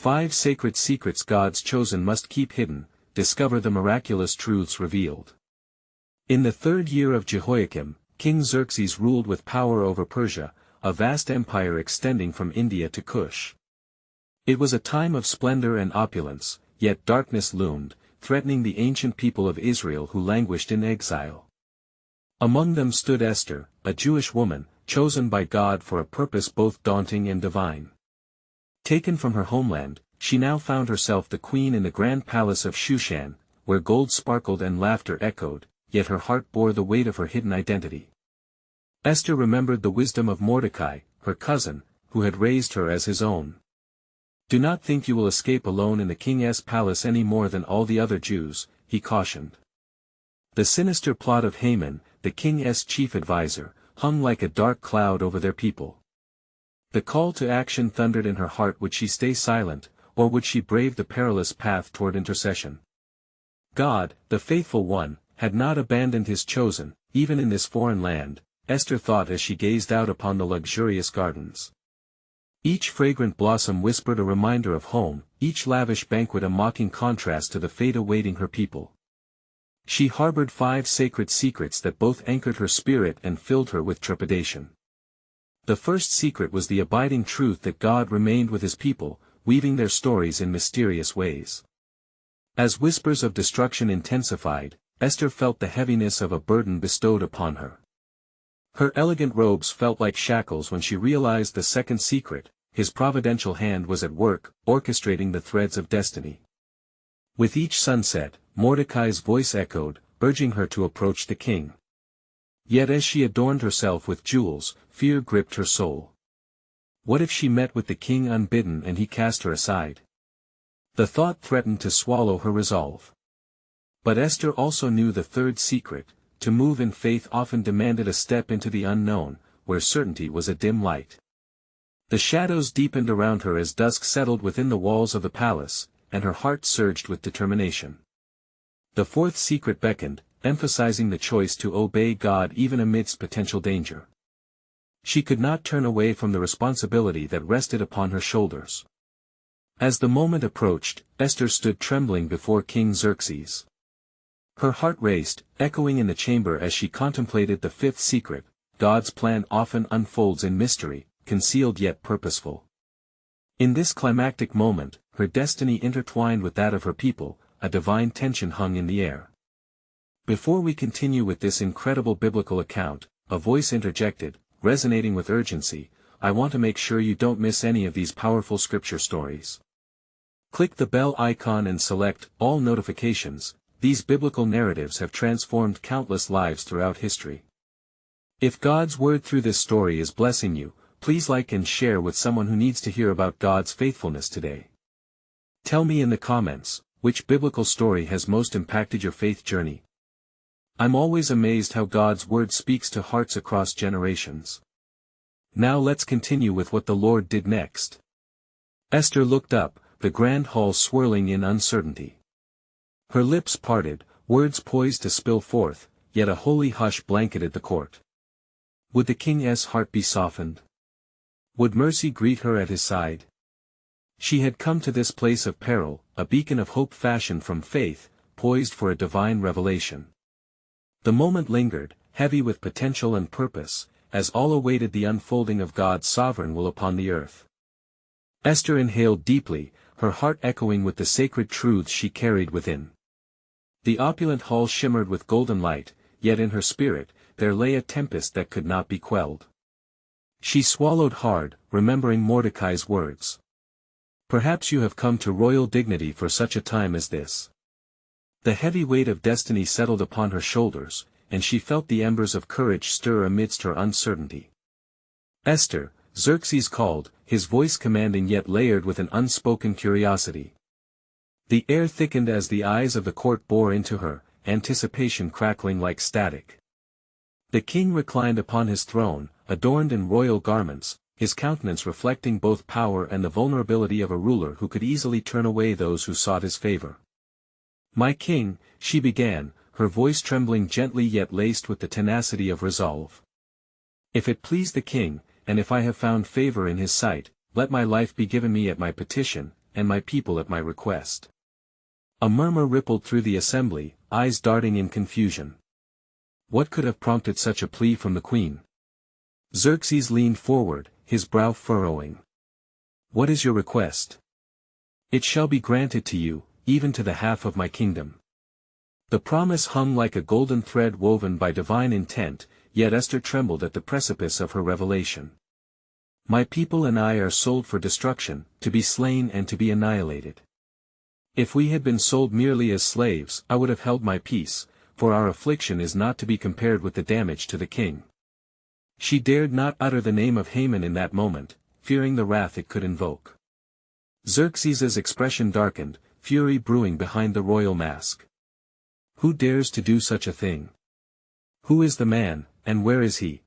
5 Sacred Secrets God's Chosen Must Keep Hidden. Discover the miraculous truths revealed. In the 3rd year of Jehoiakim, King Xerxes ruled with power over Persia, a vast empire extending from India to Kush. It was a time of splendor and opulence, yet darkness loomed, threatening the ancient people of Israel who languished in exile. Among them stood Esther, a Jewish woman, chosen by God for a purpose both daunting and divine. Taken from her homeland, she now found herself the queen in the grand palace of Shushan, where gold sparkled and laughter echoed, yet her heart bore the weight of her hidden identity. Esther remembered the wisdom of Mordecai, her cousin, who had raised her as his own. "Do not think you will escape alone in the king's palace any more than all the other Jews," he cautioned. The sinister plot of Haman, the king's chief advisor, hung like a dark cloud over their people. The call to action thundered in her heart. Would she stay silent, or would she brave the perilous path toward intercession? God, the faithful one, had not abandoned his chosen, even in this foreign land, Esther thought as she gazed out upon the luxurious gardens. Each fragrant blossom whispered a reminder of home, each lavish banquet a mocking contrast to the fate awaiting her people. She harbored 5 sacred secrets that both anchored her spirit and filled her with trepidation. The first secret was the abiding truth that God remained with his people, weaving their stories in mysterious ways. As whispers of destruction intensified, Esther felt the heaviness of a burden bestowed upon her. Her elegant robes felt like shackles when she realized the second secret: his providential hand was at work, orchestrating the threads of destiny. With each sunset, Mordecai's voice echoed, urging her to approach the king. Yet as she adorned herself with jewels, fear gripped her soul. What if she met with the king unbidden and he cast her aside? The thought threatened to swallow her resolve. But Esther also knew the third secret: to move in faith often demanded a step into the unknown, where certainty was a dim light. The shadows deepened around her as dusk settled within the walls of the palace, and her heart surged with determination. The fourth secret beckoned, emphasizing the choice to obey God even amidst potential danger. She could not turn away from the responsibility that rested upon her shoulders. As the moment approached, Esther stood trembling before King Xerxes. Her heart raced, echoing in the chamber as she contemplated the fifth secret: God's plan often unfolds in mystery, concealed yet purposeful. In this climactic moment, her destiny intertwined with that of her people, a divine tension hung in the air. Before we continue with this incredible biblical account, a voice interjected, resonating with urgency: I want to make sure you don't miss any of these powerful scripture stories. Click the bell icon and select all notifications. These biblical narratives have transformed countless lives throughout history. If God's word through this story is blessing you, please like and share with someone who needs to hear about God's faithfulness today. Tell me in the comments, which biblical story has most impacted your faith journey? I'm always amazed how God's word speaks to hearts across generations. Now let's continue with what the Lord did next. Esther looked up, the grand hall swirling in uncertainty. Her lips parted, words poised to spill forth, yet a holy hush blanketed the court. Would the king's heart be softened? Would mercy greet her at his side? She had come to this place of peril, a beacon of hope fashioned from faith, poised for a divine revelation. The moment lingered, heavy with potential and purpose, as all awaited the unfolding of God's sovereign will upon the earth. Esther inhaled deeply, her heart echoing with the sacred truths she carried within. The opulent hall shimmered with golden light, yet in her spirit, there lay a tempest that could not be quelled. She swallowed hard, remembering Mordecai's words. Perhaps you have come to royal dignity for such a time as this. The heavy weight of destiny settled upon her shoulders, and she felt the embers of courage stir amidst her uncertainty. Esther, Xerxes called, his voice commanding yet layered with an unspoken curiosity. The air thickened as the eyes of the court bore into her, anticipation crackling like static. The king reclined upon his throne, adorned in royal garments, his countenance reflecting both power and the vulnerability of a ruler who could easily turn away those who sought his favor. My king, she began, her voice trembling gently yet laced with the tenacity of resolve. If it please the king, and if I have found favor in his sight, let my life be given me at my petition, and my people at my request." A murmur rippled through the assembly, eyes darting in confusion. What could have prompted such a plea from the queen? Xerxes leaned forward, his brow furrowing. "What is your request?" "It shall be granted to you, even to the half of my kingdom." The promise hung like a golden thread woven by divine intent, yet Esther trembled at the precipice of her revelation. "My people and I are sold for destruction, to be slain and to be annihilated. If we had been sold merely as slaves, I would have held my peace, for our affliction is not to be compared with the damage to the king." She dared not utter the name of Haman in that moment, fearing the wrath it could invoke. Xerxes's expression darkened, fury brewing behind the royal mask. Who dares to do such a thing? Who is the man, and where is he?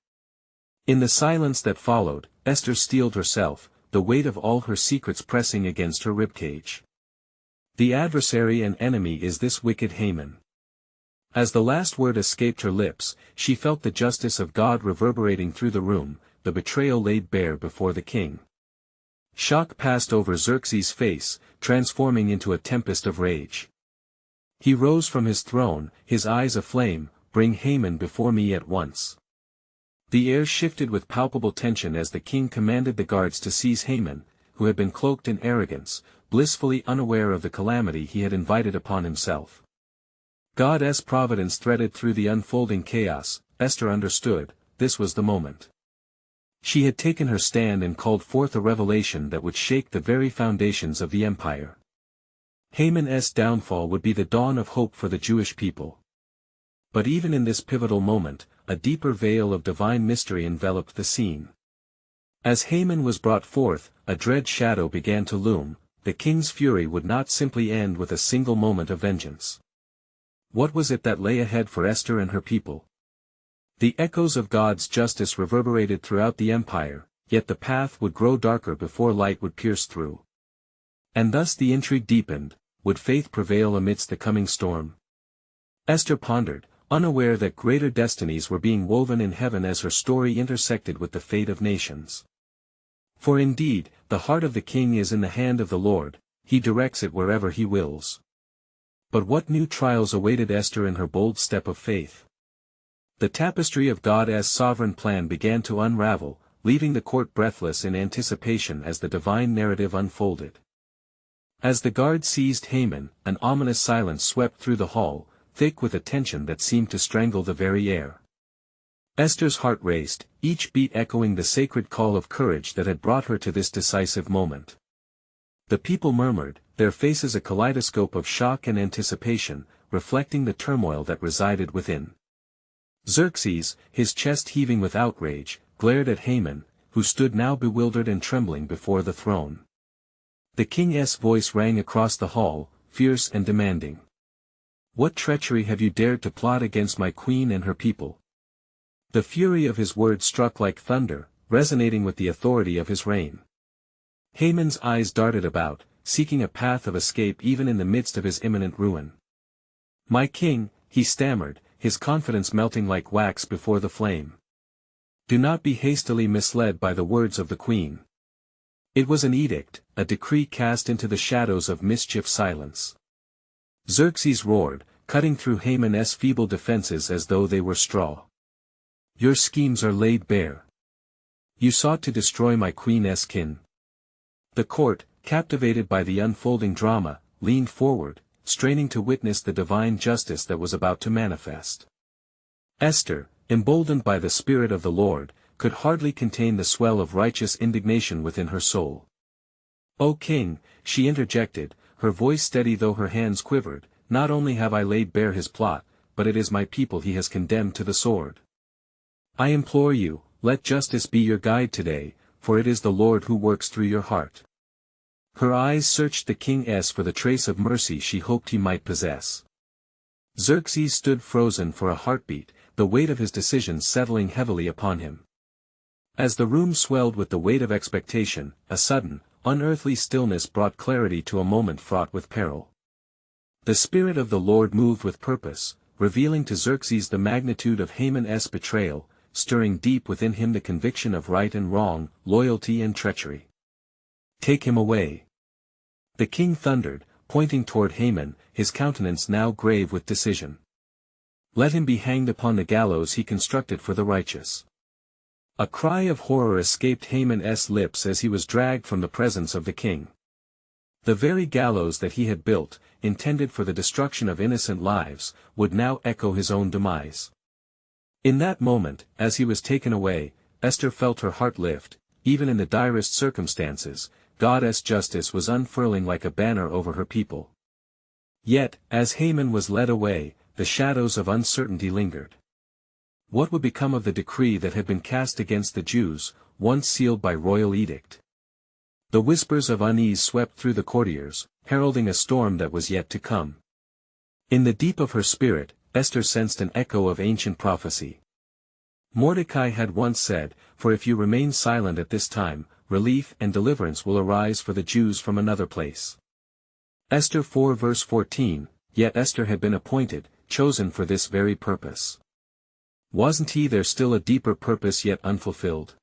In the silence that followed, Esther steeled herself, the weight of all her secrets pressing against her ribcage. The adversary and enemy is this wicked Haman. As the last word escaped her lips, she felt the justice of God reverberating through the room, the betrayal laid bare before the king. Shock passed over Xerxes' face, transforming into a tempest of rage. He rose from his throne, his eyes aflame. "Bring Haman before me at once." The air shifted with palpable tension as the king commanded the guards to seize Haman, who had been cloaked in arrogance, blissfully unaware of the calamity he had invited upon himself. God's providence threaded through the unfolding chaos. Esther understood, this was the moment. She had taken her stand and called forth a revelation that would shake the very foundations of the empire. Haman's downfall would be the dawn of hope for the Jewish people. But even in this pivotal moment, a deeper veil of divine mystery enveloped the scene. As Haman was brought forth, a dread shadow began to loom. The king's fury would not simply end with a single moment of vengeance. What was it that lay ahead for Esther and her people? The echoes of God's justice reverberated throughout the empire, yet the path would grow darker before light would pierce through. And thus the intrigue deepened. Would faith prevail amidst the coming storm? Esther pondered, unaware that greater destinies were being woven in heaven as her story intersected with the fate of nations. For indeed, the heart of the king is in the hand of the Lord, he directs it wherever he wills. But what new trials awaited Esther in her bold step of faith? The tapestry of God's sovereign plan began to unravel, leaving the court breathless in anticipation as the divine narrative unfolded. As the guard seized Haman, an ominous silence swept through the hall, thick with a tension that seemed to strangle the very air. Esther's heart raced, each beat echoing the sacred call of courage that had brought her to this decisive moment. The people murmured, their faces a kaleidoscope of shock and anticipation, reflecting the turmoil that resided within. Xerxes, his chest heaving with outrage, glared at Haman, who stood now bewildered and trembling before the throne. The king's voice rang across the hall, fierce and demanding. "What treachery have you dared to plot against my queen and her people?" The fury of his words struck like thunder, resonating with the authority of his reign. Haman's eyes darted about, seeking a path of escape even in the midst of his imminent ruin. "My king," he stammered, his confidence melting like wax before the flame. "Do not be hastily misled by the words of the queen. It was an edict, a decree cast into the shadows of mischief silence." Xerxes roared, cutting through Haman's feeble defenses as though they were straw. "Your schemes are laid bare. You sought to destroy my queen's kin." The court, captivated by the unfolding drama, leaned forward, straining to witness the divine justice that was about to manifest. Esther, emboldened by the Spirit of the Lord, could hardly contain the swell of righteous indignation within her soul. "O king," she interjected, her voice steady though her hands quivered, "not only have I laid bare his plot, but it is my people he has condemned to the sword. I implore you, let justice be your guide today, for it is the Lord who works through your heart." Her eyes searched the king's for the trace of mercy she hoped he might possess. Xerxes stood frozen for a heartbeat, the weight of his decision settling heavily upon him. As the room swelled with the weight of expectation, a sudden, unearthly stillness brought clarity to a moment fraught with peril. The Spirit of the Lord moved with purpose, revealing to Xerxes the magnitude of Haman's betrayal, stirring deep within him the conviction of right and wrong, loyalty and treachery. "Take him away. The king thundered, pointing toward Haman, his countenance now grave with decision. Let him be hanged upon the gallows he constructed for the righteous. A cry of horror escaped Haman's lips as he was dragged from the presence of the king. The very gallows that he had built, intended for the destruction of innocent lives, would now echo his own demise. In that moment, as he was taken away, Esther felt her heart lift. Even in the direst circumstances, God's justice was unfurling like a banner over her people. Yet, as Haman was led away, the shadows of uncertainty lingered. What would become of the decree that had been cast against the Jews, once sealed by royal edict? The whispers of unease swept through the courtiers, heralding a storm that was yet to come. In the deep of her spirit, Esther sensed an echo of ancient prophecy. Mordecai had once said, "For if you remain silent at this time, relief and deliverance will arise for the Jews from another place." Esther 4 verse 14, yet Esther had been appointed, chosen for this very purpose. Wasn't there still a deeper purpose yet unfulfilled?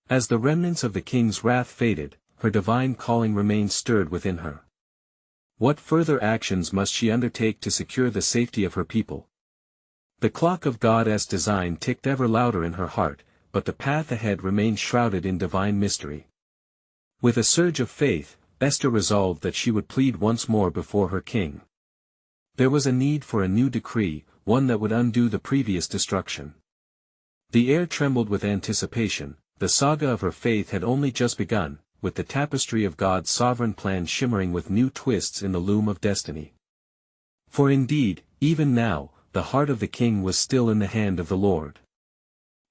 As the remnants of the king's wrath faded, her divine calling remained stirred within her. What further actions must she undertake to secure the safety of her people? The clock of God's design ticked ever louder in her heart, but the path ahead remained shrouded in divine mystery. With a surge of faith, Esther resolved that she would plead once more before her king. There was a need for a new decree, one that would undo the previous destruction. The air trembled with anticipation. The saga of her faith had only just begun, with the tapestry of God's sovereign plan shimmering with new twists in the loom of destiny. For indeed, even now, the heart of the king was still in the hand of the Lord.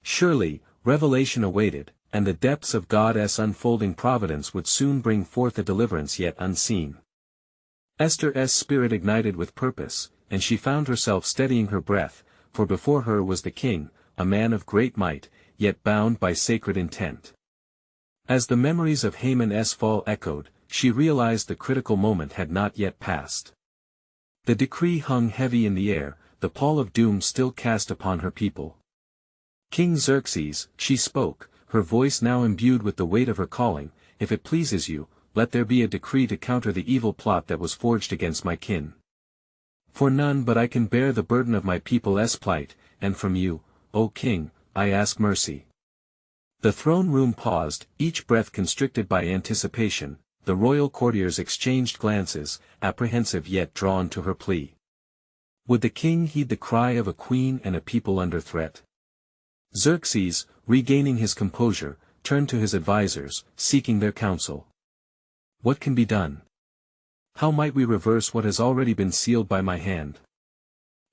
Surely, revelation awaited, and the depths of God's unfolding providence would soon bring forth a deliverance yet unseen. Esther's spirit ignited with purpose, and she found herself steadying her breath, for before her was the king, a man of great might, yet bound by sacred intent. As the memories of Haman's fall echoed, she realized the critical moment had not yet passed. The decree hung heavy in the air, the pall of doom still cast upon her people. "King Xerxes," she spoke, her voice now imbued with the weight of her calling, "if it pleases you, let there be a decree to counter the evil plot that was forged against my kin. For none but I can bear the burden of my people's plight, and from you, O king, I ask mercy." The throne room paused, each breath constricted by anticipation. The royal courtiers exchanged glances, apprehensive yet drawn to her plea. Would the king heed the cry of a queen and a people under threat? Xerxes, regaining his composure, turned to his advisers, seeking their counsel. What can be done? How might we reverse what has already been sealed by my hand?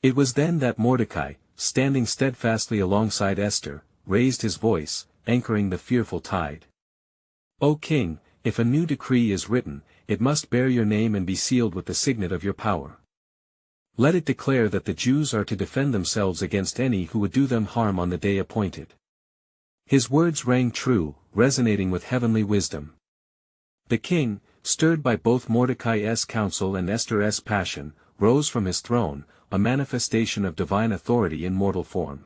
It was then that Mordecai, standing steadfastly alongside Esther, raised his voice, anchoring the fearful tide. "O king, if a new decree is written, it must bear your name and be sealed with the signet of your power. Let it declare that the Jews are to defend themselves against any who would do them harm on the day appointed." His words rang true, resonating with heavenly wisdom. The king, stirred by both Mordecai's counsel and Esther's passion, rose from his throne, a manifestation of divine authority in mortal form.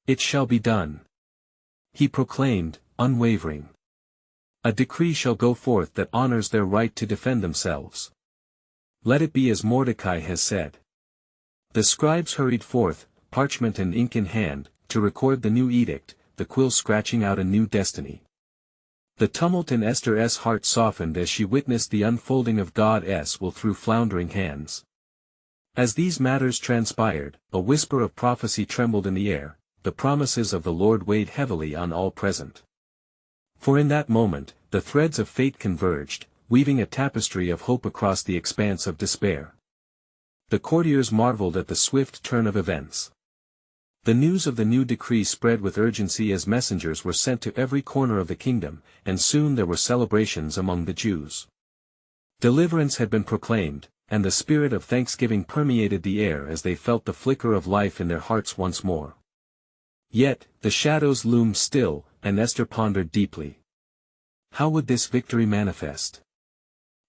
"It shall be done," he proclaimed, unwavering. "A decree shall go forth that honors their right to defend themselves. Let it be as Mordecai has said." The scribes hurried forth, parchment and ink in hand, to record the new edict, the quill scratching out a new destiny. The tumult in Esther's heart softened as she witnessed the unfolding of God's will through floundering hands. As these matters transpired, a whisper of prophecy trembled in the air. The promises of the Lord weighed heavily on all present. For in that moment, the threads of fate converged, weaving a tapestry of hope across the expanse of despair. The courtiers marveled at the swift turn of events. The news of the new decree spread with urgency as messengers were sent to every corner of the kingdom, and soon there were celebrations among the Jews. Deliverance had been proclaimed, and the spirit of thanksgiving permeated the air as they felt the flicker of life in their hearts once more. Yet, the shadows loomed still, and Esther pondered deeply. How would this victory manifest?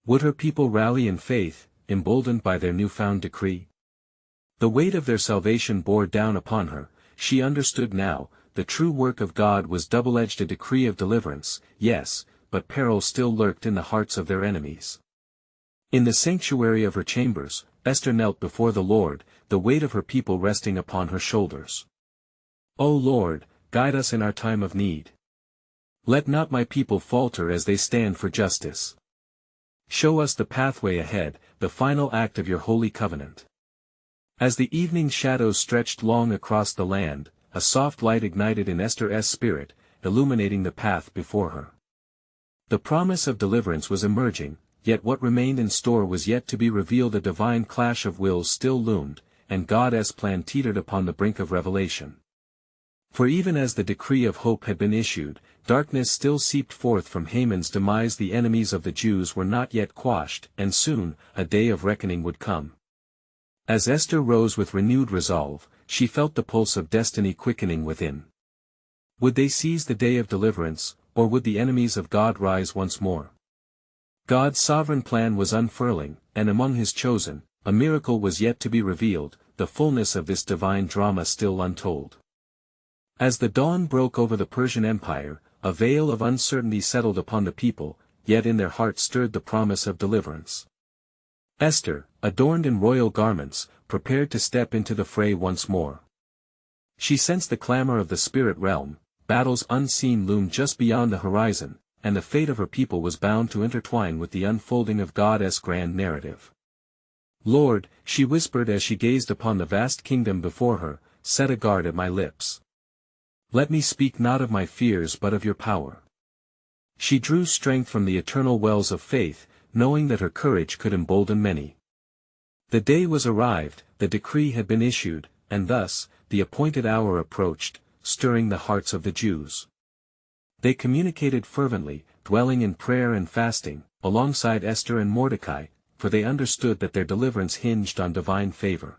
Would her people rally in faith, emboldened by their newfound decree? The weight of their salvation bore down upon her. She understood now, the true work of God was double-edged, a decree of deliverance, yes, but peril still lurked in the hearts of their enemies. In the sanctuary of her chambers, Esther knelt before the Lord, the weight of her people resting upon her shoulders. O Lord, guide us in our time of need. Let not my people falter as they stand for justice. Show us the pathway ahead, the final act of your holy covenant. As the evening shadows stretched long across the land, a soft light ignited in Esther's spirit, illuminating the path before her. The promise of deliverance was emerging, yet what remained in store was yet to be revealed. A divine clash of wills still loomed, and God's plan teetered upon the brink of revelation. For even as the decree of hope had been issued, darkness still seeped forth from Haman's demise. The enemies of the Jews were not yet quashed, and soon, a day of reckoning would come. As Esther rose with renewed resolve, she felt the pulse of destiny quickening within. Would they seize the day of deliverance, or would the enemies of God rise once more? God's sovereign plan was unfurling, and among his chosen, a miracle was yet to be revealed, the fullness of this divine drama still untold. As the dawn broke over the Persian Empire, a veil of uncertainty settled upon the people, yet in their hearts stirred the promise of deliverance. Esther, adorned in royal garments, prepared to step into the fray once more. She sensed the clamor of the spirit realm, battles unseen loomed just beyond the horizon, and the fate of her people was bound to intertwine with the unfolding of God's grand narrative. Lord, she whispered as she gazed upon the vast kingdom before her, set a guard at my lips. Let me speak not of my fears but of your power. She drew strength from the eternal wells of faith, knowing that her courage could embolden many. The day was arrived, the decree had been issued, and thus, the appointed hour approached, stirring the hearts of the Jews. They communicated fervently, dwelling in prayer and fasting, alongside Esther and Mordecai, for they understood that their deliverance hinged on divine favor.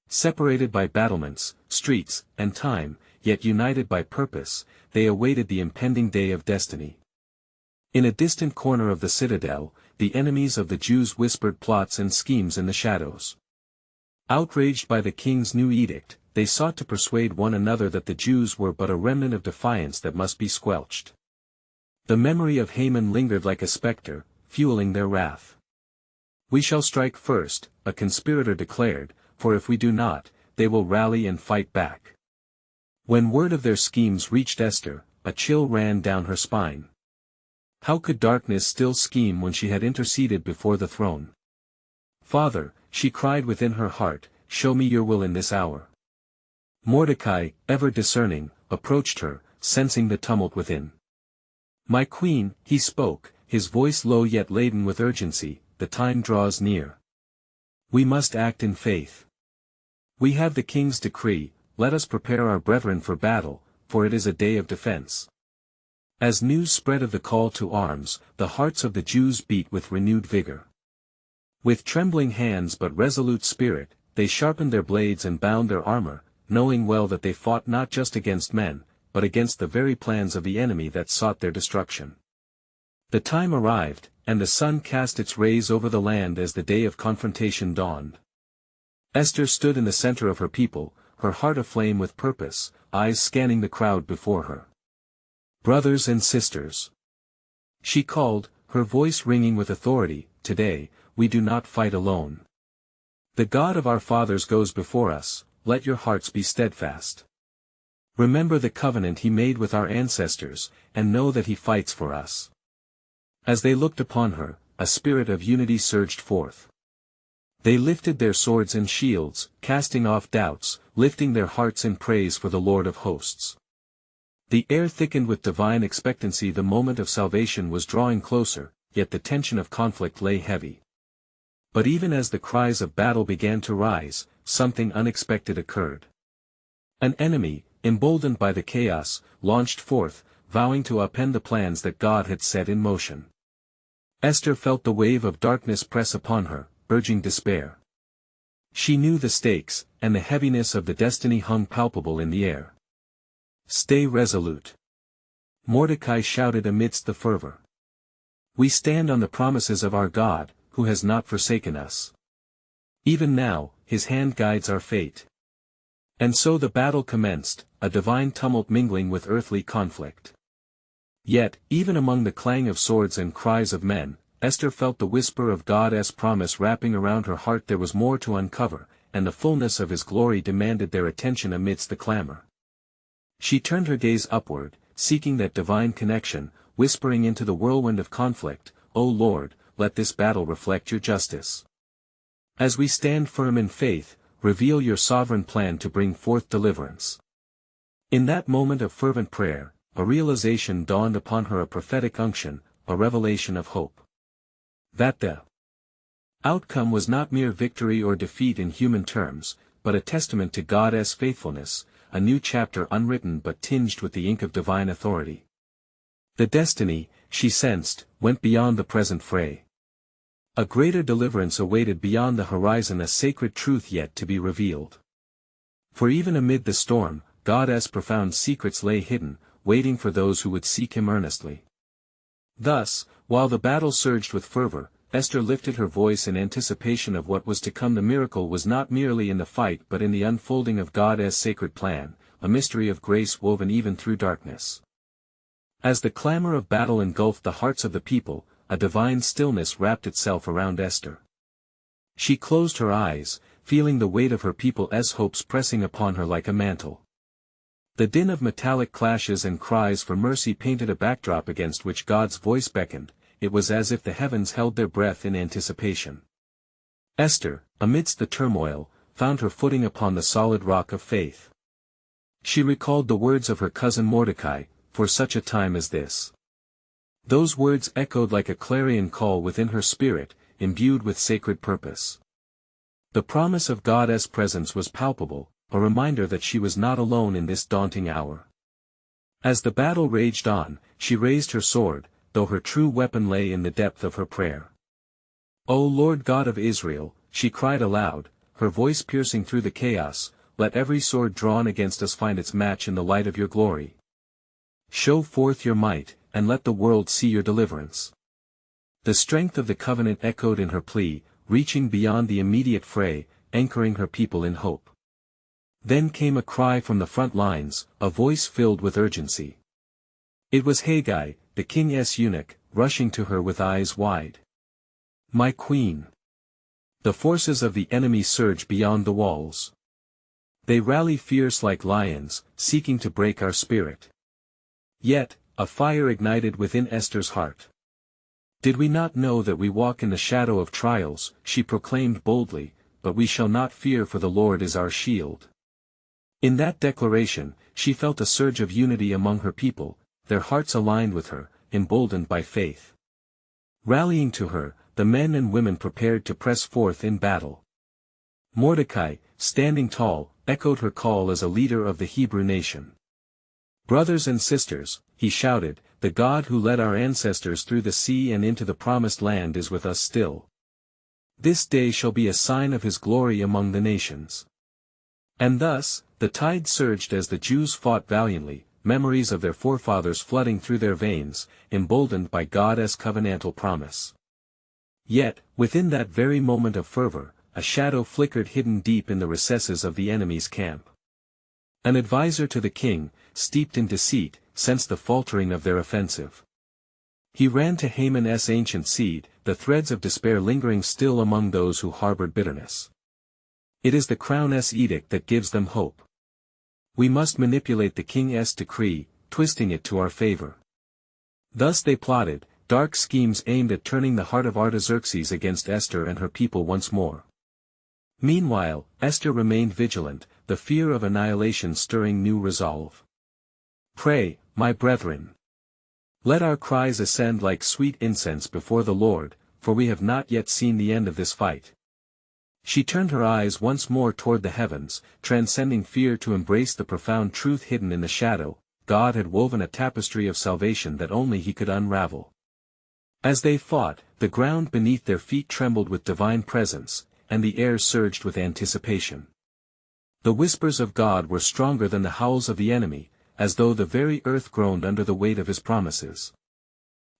Separated by battlements, streets, and time, yet united by purpose, they awaited the impending day of destiny. In a distant corner of the citadel, the enemies of the Jews whispered plots and schemes in the shadows. Outraged by the king's new edict, they sought to persuade one another that the Jews were but a remnant of defiance that must be squelched. The memory of Haman lingered like a specter, fueling their wrath. We shall strike first, a conspirator declared, for if we do not, they will rally and fight back. When word of their schemes reached Esther, a chill ran down her spine. How could darkness still scheme when she had interceded before the throne? Father, she cried within her heart, show me your will in this hour. Mordecai, ever discerning, approached her, sensing the tumult within. My queen, he spoke, his voice low yet laden with urgency, the time draws near. We must act in faith. We have the king's decree, let us prepare our brethren for battle, for it is a day of defense. As news spread of the call to arms, the hearts of the Jews beat with renewed vigor. With trembling hands but resolute spirit, they sharpened their blades and bound their armor, knowing well that they fought not just against men, but against the very plans of the enemy that sought their destruction. The time arrived, and the sun cast its rays over the land as the day of confrontation dawned. Esther stood in the center of her people, her heart aflame with purpose, eyes scanning the crowd before her. Brothers and sisters. She called, her voice ringing with authority, today, we do not fight alone. The God of our fathers goes before us, let your hearts be steadfast. Remember the covenant he made with our ancestors, and know that he fights for us. As they looked upon her, a spirit of unity surged forth. They lifted their swords and shields, casting off doubts, lifting their hearts in praise for the Lord of hosts. The air thickened with divine expectancy. The moment of salvation was drawing closer, yet the tension of conflict lay heavy. But even as the cries of battle began to rise, something unexpected occurred. An enemy, emboldened by the chaos, launched forth, vowing to upend the plans that God had set in motion. Esther felt the wave of darkness press upon her, urging despair. She knew the stakes, and the heaviness of the destiny hung palpable in the air. Stay resolute. Mordecai shouted amidst the fervor. We stand on the promises of our God, who has not forsaken us. Even now, his hand guides our fate. And so the battle commenced, a divine tumult mingling with earthly conflict. Yet, even among the clang of swords and cries of men, Esther felt the whisper of God's promise wrapping around her heart. There was more to uncover, and the fullness of His glory demanded their attention amidst the clamor. She turned her gaze upward, seeking that divine connection, whispering into the whirlwind of conflict, "O Lord, let this battle reflect your justice. As we stand firm in faith, reveal your sovereign plan to bring forth deliverance." In that moment of fervent prayer, a realization dawned upon her, a prophetic unction, a revelation of hope. That the outcome was not mere victory or defeat in human terms, but a testament to God's faithfulness, a new chapter unwritten but tinged with the ink of divine authority. The destiny, she sensed, went beyond the present fray. A greater deliverance awaited beyond the horizon, a sacred truth yet to be revealed. For even amid the storm, God's profound secrets lay hidden, waiting for those who would seek Him earnestly. Thus, while the battle surged with fervor, Esther lifted her voice in anticipation of what was to come. The miracle was not merely in the fight but in the unfolding of God's sacred plan, a mystery of grace woven even through darkness. As the clamor of battle engulfed the hearts of the people, a divine stillness wrapped itself around Esther. She closed her eyes, feeling the weight of her people's hopes pressing upon her like a mantle. The din of metallic clashes and cries for mercy painted a backdrop against which God's voice beckoned. It was as if the heavens held their breath in anticipation. Esther, amidst the turmoil, found her footing upon the solid rock of faith. She recalled the words of her cousin Mordecai, "For such a time as this." Those words echoed like a clarion call within her spirit, imbued with sacred purpose. The promise of God's presence was palpable, a reminder that she was not alone in this daunting hour. As the battle raged on, she raised her sword, though her true weapon lay in the depth of her prayer. "O Lord God of Israel," she cried aloud, her voice piercing through the chaos, "let every sword drawn against us find its match in the light of your glory. Show forth your might, and let the world see your deliverance." The strength of the covenant echoed in her plea, reaching beyond the immediate fray, anchoring her people in hope. Then came a cry from the front lines, a voice filled with urgency. It was Haggai, the king's eunuch, rushing to her with eyes wide. "My queen! The forces of the enemy surge beyond the walls. They rally fierce like lions, seeking to break our spirit." Yet, a fire ignited within Esther's heart. "Did we not know that we walk in the shadow of trials," she proclaimed boldly, "but we shall not fear, for the Lord is our shield." In that declaration, she felt a surge of unity among her people, their hearts aligned with her, emboldened by faith. Rallying to her, the men and women prepared to press forth in battle. Mordecai, standing tall, echoed her call as a leader of the Hebrew nation. "Brothers and sisters," he shouted, "the God who led our ancestors through the sea and into the promised land is with us still. This day shall be a sign of His glory among the nations." And thus, the tide surged as the Jews fought valiantly, memories of their forefathers flooding through their veins, emboldened by God's covenantal promise. Yet, within that very moment of fervor, a shadow flickered hidden deep in the recesses of the enemy's camp. An advisor to the king, steeped in deceit, sensed the faltering of their offensive. He ran to Haman's ancient seed, the threads of despair lingering still among those who harbored bitterness. "It is the crown's edict that gives them hope. We must manipulate the king's decree, twisting it to our favor." Thus they plotted, dark schemes aimed at turning the heart of Artaxerxes against Esther and her people once more. Meanwhile, Esther remained vigilant, the fear of annihilation stirring new resolve. "Pray, my brethren. Let our cries ascend like sweet incense before the Lord, for we have not yet seen the end of this fight." She turned her eyes once more toward the heavens, transcending fear to embrace the profound truth hidden in the shadow. God had woven a tapestry of salvation that only He could unravel. As they fought, the ground beneath their feet trembled with divine presence, and the air surged with anticipation. The whispers of God were stronger than the howls of the enemy, as though the very earth groaned under the weight of His promises.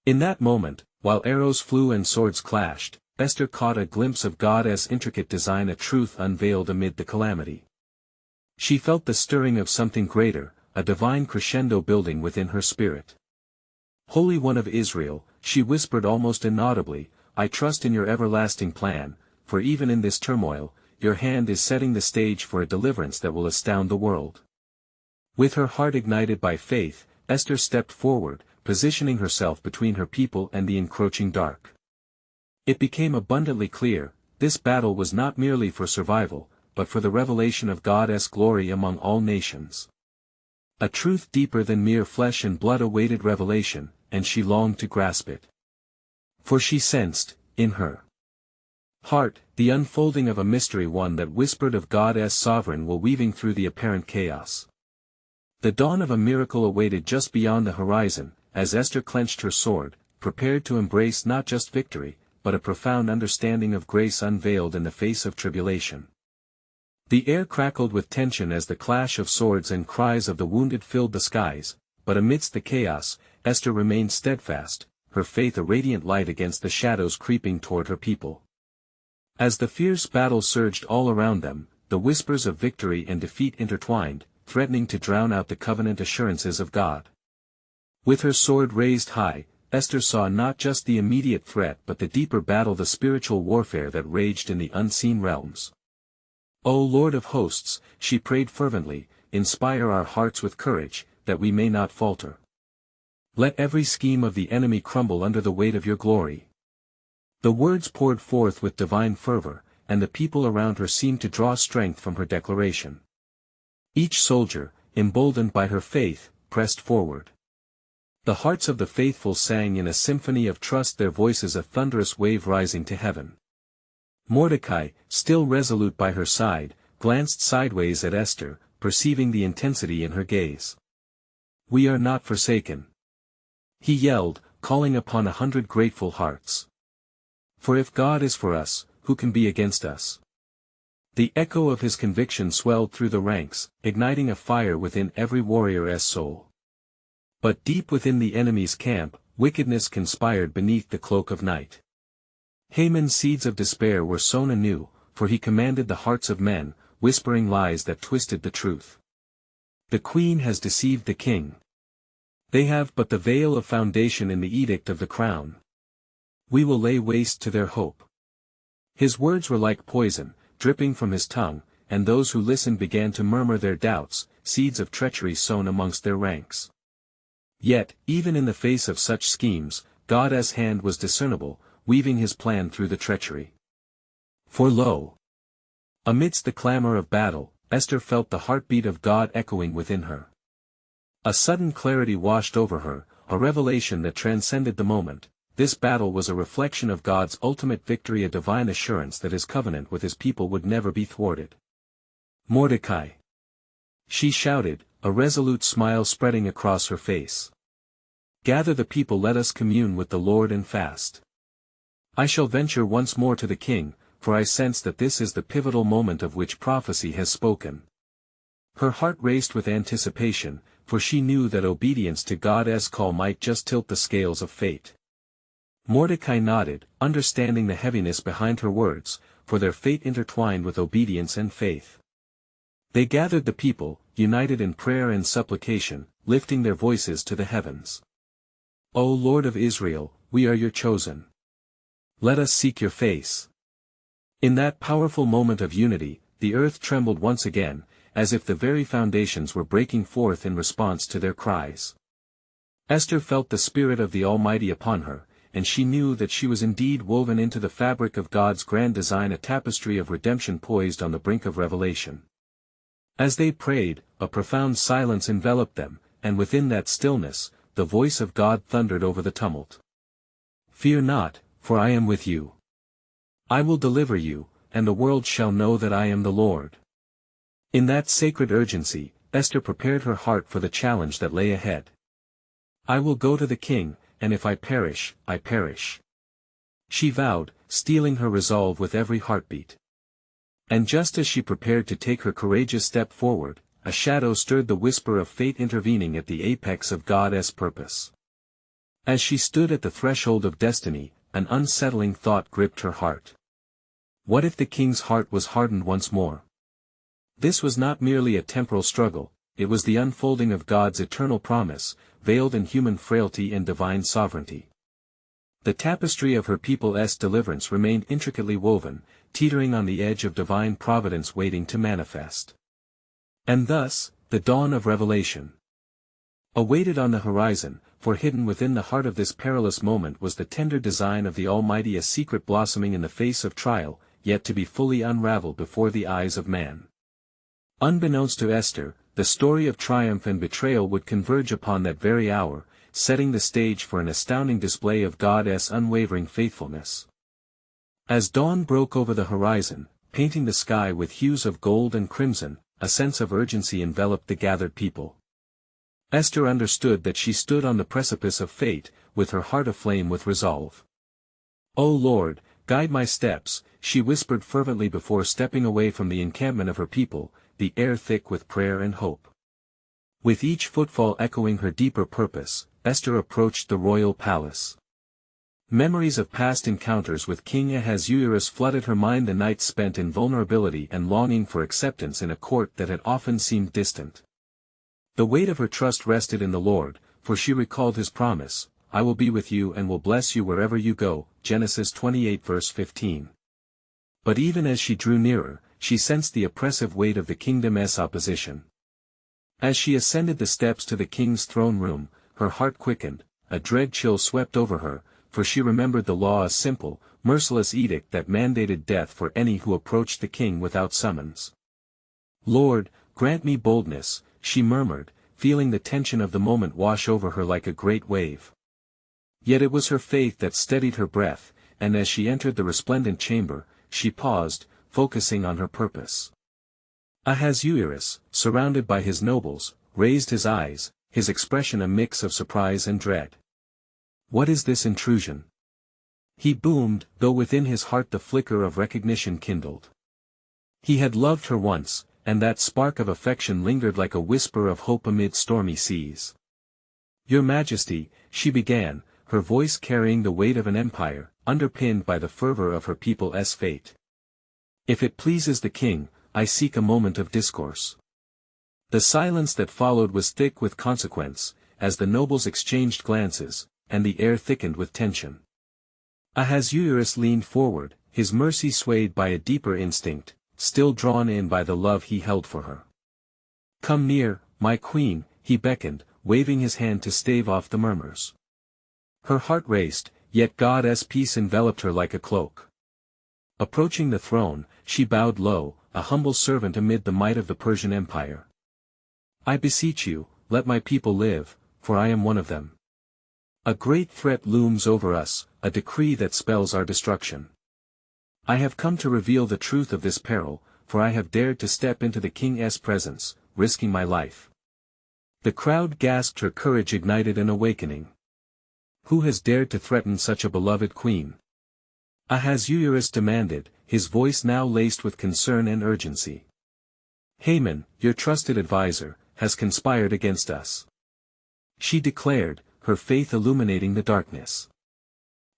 In that moment, while arrows flew and swords clashed, Esther caught a glimpse of God's intricate design, a truth unveiled amid the calamity. She felt the stirring of something greater, a divine crescendo building within her spirit. Holy One of Israel, she whispered almost inaudibly, I trust in your everlasting plan, for even in this turmoil, your hand is setting the stage for a deliverance that will astound the world. With her heart ignited by faith, Esther stepped forward, positioning herself between her people and the encroaching dark. It became abundantly clear, this battle was not merely for survival, but for the revelation of God's glory among all nations. A truth deeper than mere flesh and blood awaited revelation, and she longed to grasp it. For she sensed, in her heart, the unfolding of a mystery, one that whispered of God's sovereign will weaving through the apparent chaos. The dawn of a miracle awaited just beyond the horizon, as Esther clenched her sword, prepared to embrace not just victory, but a profound understanding of grace unveiled in the face of tribulation. The air crackled with tension as the clash of swords and cries of the wounded filled the skies, but amidst the chaos, Esther remained steadfast, her faith a radiant light against the shadows creeping toward her people. As the fierce battle surged all around them, the whispers of victory and defeat intertwined, threatening to drown out the covenant assurances of God. With her sword raised high, Esther saw not just the immediate threat but the deeper battle, the spiritual warfare that raged in the unseen realms. O Lord of hosts, she prayed fervently, inspire our hearts with courage, that we may not falter. Let every scheme of the enemy crumble under the weight of your glory. The words poured forth with divine fervor, and the people around her seemed to draw strength from her declaration. Each soldier, emboldened by her faith, pressed forward. The hearts of the faithful sang in a symphony of trust, their voices a thunderous wave rising to heaven. Mordecai, still resolute by her side, glanced sideways at Esther, perceiving the intensity in her gaze. We are not forsaken, he yelled, calling upon 100 grateful hearts. For if God is for us, who can be against us? The echo of his conviction swelled through the ranks, igniting a fire within every warrior's soul. But deep within the enemy's camp, wickedness conspired beneath the cloak of night. Haman's seeds of despair were sown anew, for he commanded the hearts of men, whispering lies that twisted the truth. The queen has deceived the king. They have but the veil of foundation in the edict of the crown. We will lay waste to their hope. His words were like poison, dripping from his tongue, and those who listened began to murmur their doubts, seeds of treachery sown amongst their ranks. Yet, even in the face of such schemes, God's hand was discernible, weaving his plan through the treachery. For lo! Amidst the clamor of battle, Esther felt the heartbeat of God echoing within her. A sudden clarity washed over her, a revelation that transcended the moment. This battle was a reflection of God's ultimate victory, a divine assurance that his covenant with his people would never be thwarted. Mordecai! She shouted, a resolute smile spreading across her face. Gather the people, let us commune with the Lord and fast. I shall venture once more to the king, for I sense that this is the pivotal moment of which prophecy has spoken. Her heart raced with anticipation, for she knew that obedience to God's call might just tilt the scales of fate. Mordecai nodded, understanding the heaviness behind her words, for their fate intertwined with obedience and faith. They gathered the people, united in prayer and supplication, lifting their voices to the heavens. O Lord of Israel, we are your chosen. Let us seek your face. In that powerful moment of unity, the earth trembled once again, as if the very foundations were breaking forth in response to their cries. Esther felt the Spirit of the Almighty upon her, and she knew that she was indeed woven into the fabric of God's grand design, a tapestry of redemption poised on the brink of revelation. As they prayed, a profound silence enveloped them, and within that stillness, the voice of God thundered over the tumult. Fear not, for I am with you. I will deliver you, and the world shall know that I am the Lord. In that sacred urgency, Esther prepared her heart for the challenge that lay ahead. I will go to the king, and if I perish, I perish. She vowed, steeling her resolve with every heartbeat. And just as she prepared to take her courageous step forward, a shadow stirred, the whisper of fate intervening at the apex of God's purpose. As she stood at the threshold of destiny, an unsettling thought gripped her heart. What if the king's heart was hardened once more? This was not merely a temporal struggle, it was the unfolding of God's eternal promise, veiled in human frailty and divine sovereignty. The tapestry of her people's deliverance remained intricately woven, teetering on the edge of divine providence waiting to manifest. And thus, the dawn of revelation awaited on the horizon, for hidden within the heart of this perilous moment was the tender design of the Almighty, a secret blossoming in the face of trial, yet to be fully unraveled before the eyes of man. Unbeknownst to Esther, the story of triumph and betrayal would converge upon that very hour, setting the stage for an astounding display of God's unwavering faithfulness. As dawn broke over the horizon, painting the sky with hues of gold and crimson, a sense of urgency enveloped the gathered people. Esther understood that she stood on the precipice of fate, with her heart aflame with resolve. "O Lord, guide my steps," she whispered fervently before stepping away from the encampment of her people, the air thick with prayer and hope. With each footfall echoing her deeper purpose, Esther approached the royal palace. Memories of past encounters with King Ahasuerus flooded her mind, the nights spent in vulnerability and longing for acceptance in a court that had often seemed distant. The weight of her trust rested in the Lord, for she recalled his promise, "I will be with you and will bless you wherever you go," Genesis 28 verse 15. But even as she drew nearer, she sensed the oppressive weight of the kingdom's opposition. As she ascended the steps to the king's throne room, her heart quickened, a dread chill swept over her, for she remembered the law, a simple, merciless edict that mandated death for any who approached the king without summons. "Lord, grant me boldness," she murmured, feeling the tension of the moment wash over her like a great wave. Yet it was her faith that steadied her breath, and as she entered the resplendent chamber, she paused, focusing on her purpose. Ahasuerus, surrounded by his nobles, raised his eyes, his expression a mix of surprise and dread. "What is this intrusion?" he boomed, though within his heart the flicker of recognition kindled. He had loved her once, and that spark of affection lingered like a whisper of hope amid stormy seas. "Your Majesty," she began, her voice carrying the weight of an empire, underpinned by the fervor of her people's fate. "If it pleases the king, I seek a moment of discourse." The silence that followed was thick with consequence, as the nobles exchanged glances, and the air thickened with tension. Ahasuerus leaned forward, his mercy swayed by a deeper instinct, still drawn in by the love he held for her. "Come near, my queen," he beckoned, waving his hand to stave off the murmurs. Her heart raced, yet God's peace enveloped her like a cloak. Approaching the throne, she bowed low, a humble servant amid the might of the Persian Empire. "I beseech you, let my people live, for I am one of them. A great threat looms over us, a decree that spells our destruction. I have come to reveal the truth of this peril, for I have dared to step into the king's presence, risking my life." The crowd gasped, her courage ignited an awakening. Who has dared to threaten such a beloved queen? Ahasuerus demanded, his voice now laced with concern and urgency. "Haman, your trusted advisor, has conspired against us," she declared, her faith illuminating the darkness.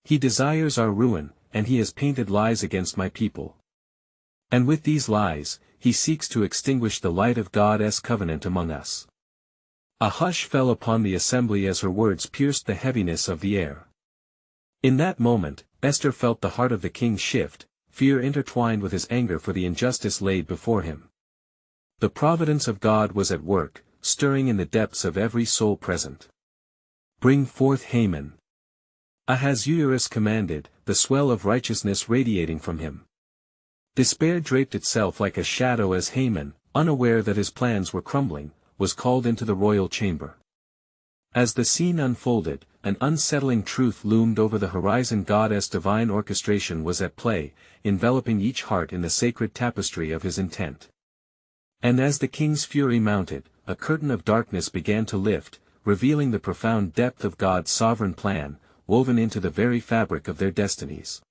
"He desires our ruin, and he has painted lies against my people. And with these lies, he seeks to extinguish the light of God's covenant among us." A hush fell upon the assembly as her words pierced the heaviness of the air. In that moment, Esther felt the heart of the king shift, fear intertwined with his anger for the injustice laid before him. The providence of God was at work, stirring in the depths of every soul present. "Bring forth Haman," Ahasuerus commanded, the swell of righteousness radiating from him. Despair draped itself like a shadow as Haman, unaware that his plans were crumbling, was called into the royal chamber. As the scene unfolded, an unsettling truth loomed over the horizon. God's divine orchestration was at play, enveloping each heart in the sacred tapestry of his intent. And as the king's fury mounted, a curtain of darkness began to lift, revealing the profound depth of God's sovereign plan, woven into the very fabric of their destinies.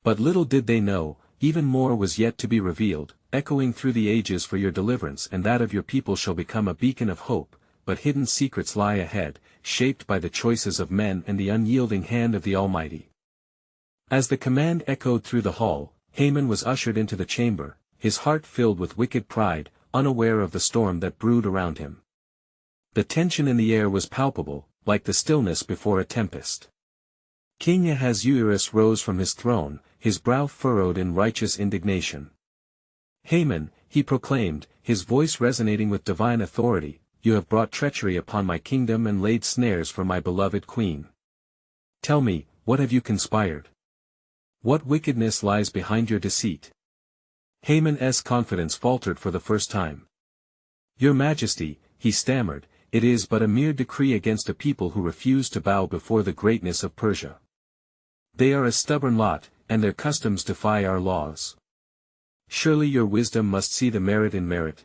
But little did they know, even more was yet to be revealed, echoing through the ages. "For your deliverance and that of your people shall become a beacon of hope, but hidden secrets lie ahead, shaped by the choices of men and the unyielding hand of the Almighty." As the command echoed through the hall, Haman was ushered into the chamber, his heart filled with wicked pride, unaware of the storm that brewed around him. The tension in the air was palpable, like the stillness before a tempest. King Ahasuerus rose from his throne, his brow furrowed in righteous indignation. "Haman," he proclaimed, his voice resonating with divine authority, "you have brought treachery upon my kingdom and laid snares for my beloved queen. Tell me, what have you conspired? What wickedness lies behind your deceit?" Haman's confidence faltered for the first time. "Your Majesty," he stammered, "it is but a mere decree against a people who refuse to bow before the greatness of Persia. They are a stubborn lot, and their customs defy our laws. Surely your wisdom must see the merit in merit."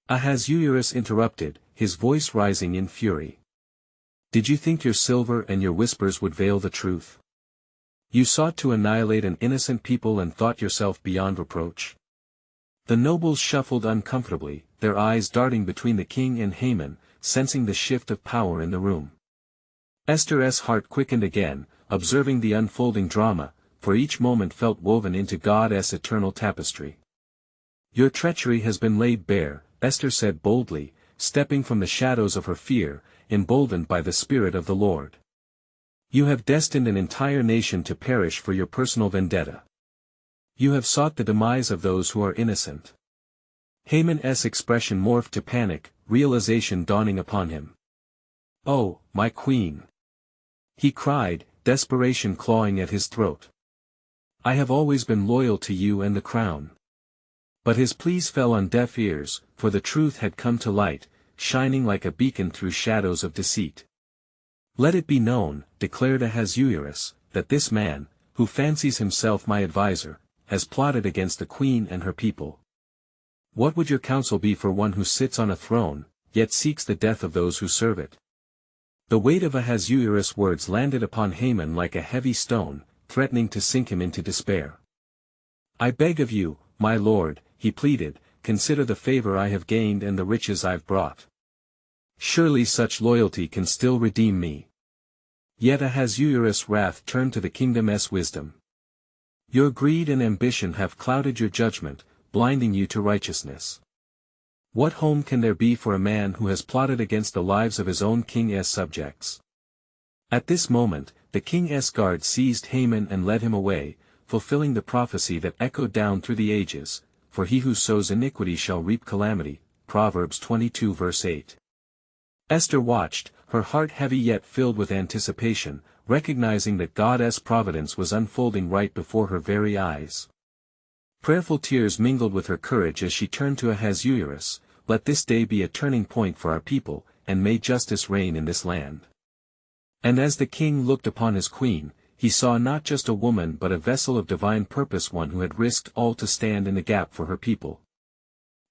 Ahasuerus interrupted, his voice rising in fury. "Did you think your silver and your whispers would veil the truth? You sought to annihilate an innocent people and thought yourself beyond reproach." The nobles shuffled uncomfortably, their eyes darting between the king and Haman, sensing the shift of power in the room. Esther's heart quickened again, observing the unfolding drama, for each moment felt woven into God's eternal tapestry. "Your treachery has been laid bare," Esther said boldly, stepping from the shadows of her fear, emboldened by the Spirit of the Lord. "You have destined an entire nation to perish for your personal vendetta. You have sought the demise of those who are innocent." Haman's expression morphed to panic, realization dawning upon him. "Oh, my queen!" he cried, desperation clawing at his throat. "I have always been loyal to you and the crown." But his pleas fell on deaf ears, for the truth had come to light, shining like a beacon through shadows of deceit. "Let it be known," declared Ahasuerus, "that this man, who fancies himself my adviser, has plotted against the queen and her people. What would your counsel be for one who sits on a throne, yet seeks the death of those who serve it?" The weight of Ahasuerus' words landed upon Haman like a heavy stone, threatening to sink him into despair. "I beg of you, my lord," he pleaded, "consider the favor I have gained and the riches I've brought. Surely such loyalty can still redeem me." Yet Ahasuerus' wrath turned to the kingdom's wisdom. "Your greed and ambition have clouded your judgment, blinding you to righteousness. What home can there be for a man who has plotted against the lives of his own king's subjects?" At this moment, the king's guard seized Haman and led him away, fulfilling the prophecy that echoed down through the ages, "For he who sows iniquity shall reap calamity," Proverbs 22 verse 8. Esther watched, her heart heavy yet filled with anticipation, recognizing that God's providence was unfolding right before her very eyes. Prayerful tears mingled with her courage as she turned to Ahasuerus, "Let this day be a turning point for our people, and may justice reign in this land." And as the king looked upon his queen, he saw not just a woman but a vessel of divine purpose, one who had risked all to stand in the gap for her people.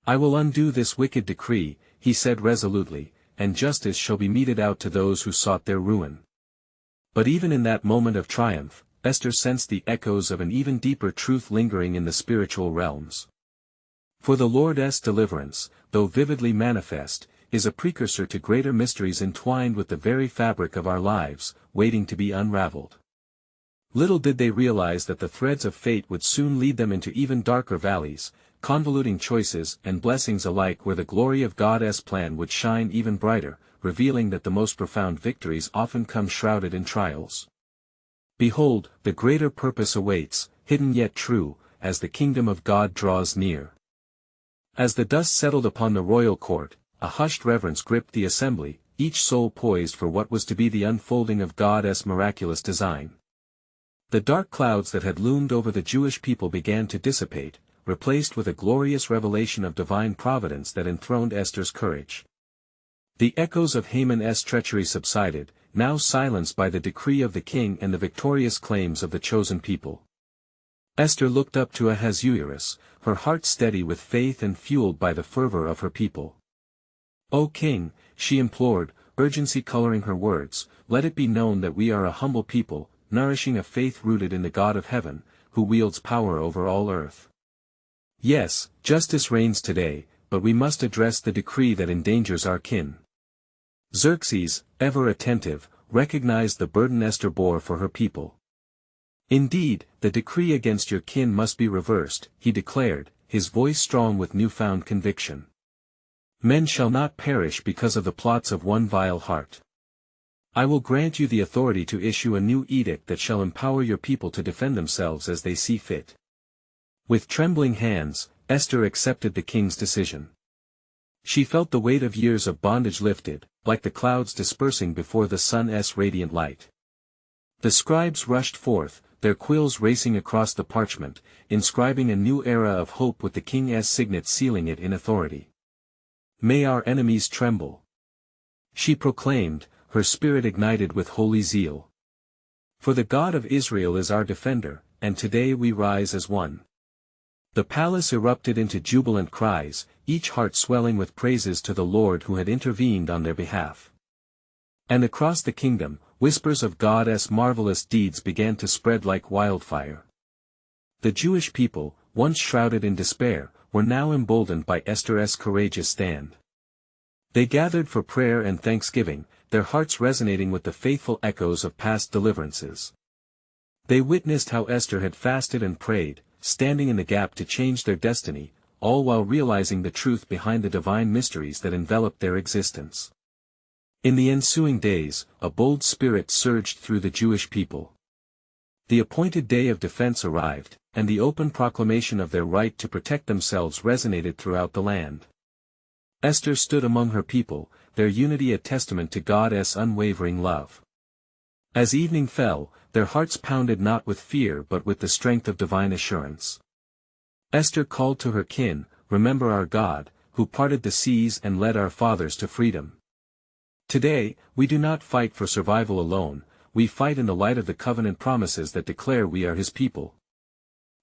"I will undo this wicked decree," he said resolutely, "and justice shall be meted out to those who sought their ruin." But even in that moment of triumph, Esther sensed the echoes of an even deeper truth lingering in the spiritual realms. For the Lord's deliverance, though vividly manifest, is a precursor to greater mysteries entwined with the very fabric of our lives, waiting to be unraveled. Little did they realize that the threads of fate would soon lead them into even darker valleys, convoluting choices and blessings alike, where the glory of God's plan would shine even brighter, revealing that the most profound victories often come shrouded in trials. Behold, the greater purpose awaits, hidden yet true, as the kingdom of God draws near. As the dust settled upon the royal court, a hushed reverence gripped the assembly, each soul poised for what was to be the unfolding of God's miraculous design. The dark clouds that had loomed over the Jewish people began to dissipate, replaced with a glorious revelation of divine providence that enthroned Esther's courage. The echoes of Haman's treachery subsided, now silenced by the decree of the king and the victorious claims of the chosen people. Esther looked up to Ahasuerus, her heart steady with faith and fueled by the fervor of her people. "O king," she implored, urgency coloring her words, "let it be known that we are a humble people, nourishing a faith rooted in the God of heaven, who wields power over all earth. Yes, justice reigns today, but we must address the decree that endangers our kin." Xerxes, ever attentive, recognized the burden Esther bore for her people. "Indeed, the decree against your kin must be reversed," he declared, his voice strong with newfound conviction. Men shall not perish because of the plots of one vile heart. I will grant you the authority to issue a new edict that shall empower your people to defend themselves as they see fit. With trembling hands, Esther accepted the king's decision. She felt the weight of years of bondage lifted, like the clouds dispersing before the sun's radiant light. The scribes rushed forth, their quills racing across the parchment, inscribing a new era of hope with the king's signet sealing it in authority. May our enemies tremble. She proclaimed, her spirit ignited with holy zeal. For the God of Israel is our defender, and today we rise as one. The palace erupted into jubilant cries, each heart swelling with praises to the Lord who had intervened on their behalf. And across the kingdom, whispers of God's marvelous deeds began to spread like wildfire. The Jewish people, once shrouded in despair, were now emboldened by Esther's courageous stand. They gathered for prayer and thanksgiving, their hearts resonating with the faithful echoes of past deliverances. They witnessed how Esther had fasted and prayed, standing in the gap to change their destiny, all while realizing the truth behind the divine mysteries that enveloped their existence. In the ensuing days, a bold spirit surged through the Jewish people. The appointed day of defense arrived, and the open proclamation of their right to protect themselves resonated throughout the land. Esther stood among her people, their unity a testament to God's unwavering love. As evening fell, their hearts pounded not with fear but with the strength of divine assurance. Esther called to her kin, "Remember our God, who parted the seas and led our fathers to freedom. Today, we do not fight for survival alone, we fight in the light of the covenant promises that declare we are His people."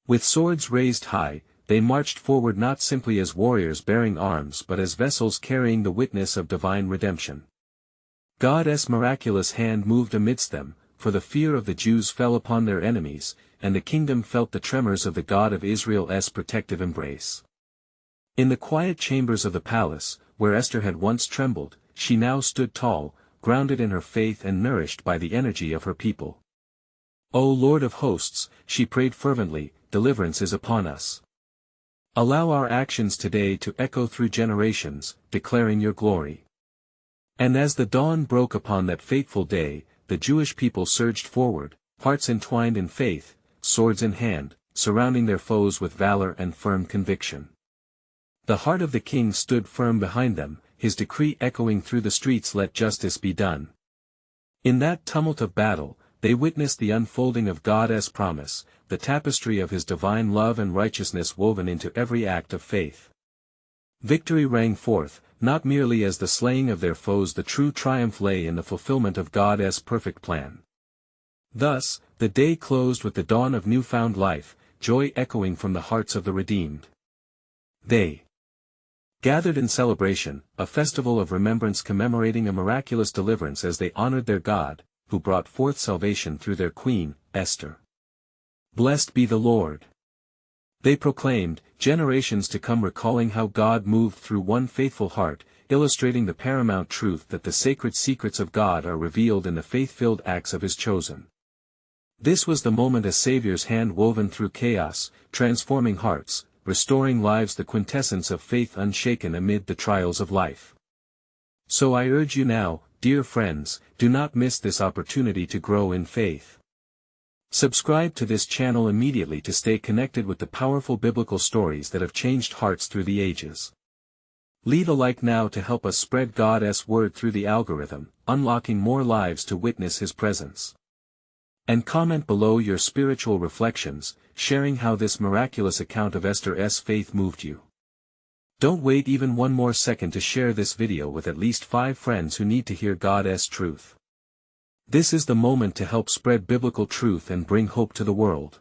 With swords raised high, they marched forward not simply as warriors bearing arms but as vessels carrying the witness of divine redemption. God's miraculous hand moved amidst them, for the fear of the Jews fell upon their enemies, and the kingdom felt the tremors of the God of Israel's protective embrace. In the quiet chambers of the palace, where Esther had once trembled, she now stood tall, grounded in her faith and nourished by the energy of her people. "O Lord of hosts," she prayed fervently, "deliverance is upon us. Allow our actions today to echo through generations, declaring your glory." And as the dawn broke upon that fateful day, the Jewish people surged forward, hearts entwined in faith, swords in hand, surrounding their foes with valor and firm conviction. The heart of the king stood firm behind them, his decree echoing through the streets, "Let justice be done." In that tumult of battle, they witnessed the unfolding of God's promise, the tapestry of His divine love and righteousness woven into every act of faith. Victory rang forth, not merely as the slaying of their foes, the true triumph lay in the fulfillment of God's perfect plan. Thus, the day closed with the dawn of newfound life, joy echoing from the hearts of the redeemed. They gathered in celebration, a festival of remembrance commemorating a miraculous deliverance as they honored their God, who brought forth salvation through their queen, Esther. "Blessed be the Lord," they proclaimed, generations to come recalling how God moved through one faithful heart, illustrating the paramount truth that the sacred secrets of God are revealed in the faith-filled acts of His chosen. This was the moment a Savior's hand woven through chaos, transforming hearts, restoring lives, the quintessence of faith unshaken amid the trials of life. So I urge you now, dear friends, do not miss this opportunity to grow in faith. Subscribe to this channel immediately to stay connected with the powerful biblical stories that have changed hearts through the ages. Leave a like now to help us spread God's word through the algorithm, unlocking more lives to witness His presence. And comment below your spiritual reflections, sharing how this miraculous account of Esther's faith moved you. Don't wait even one more second to share this video with at least 5 friends who need to hear God's truth. This is the moment to help spread biblical truth and bring hope to the world.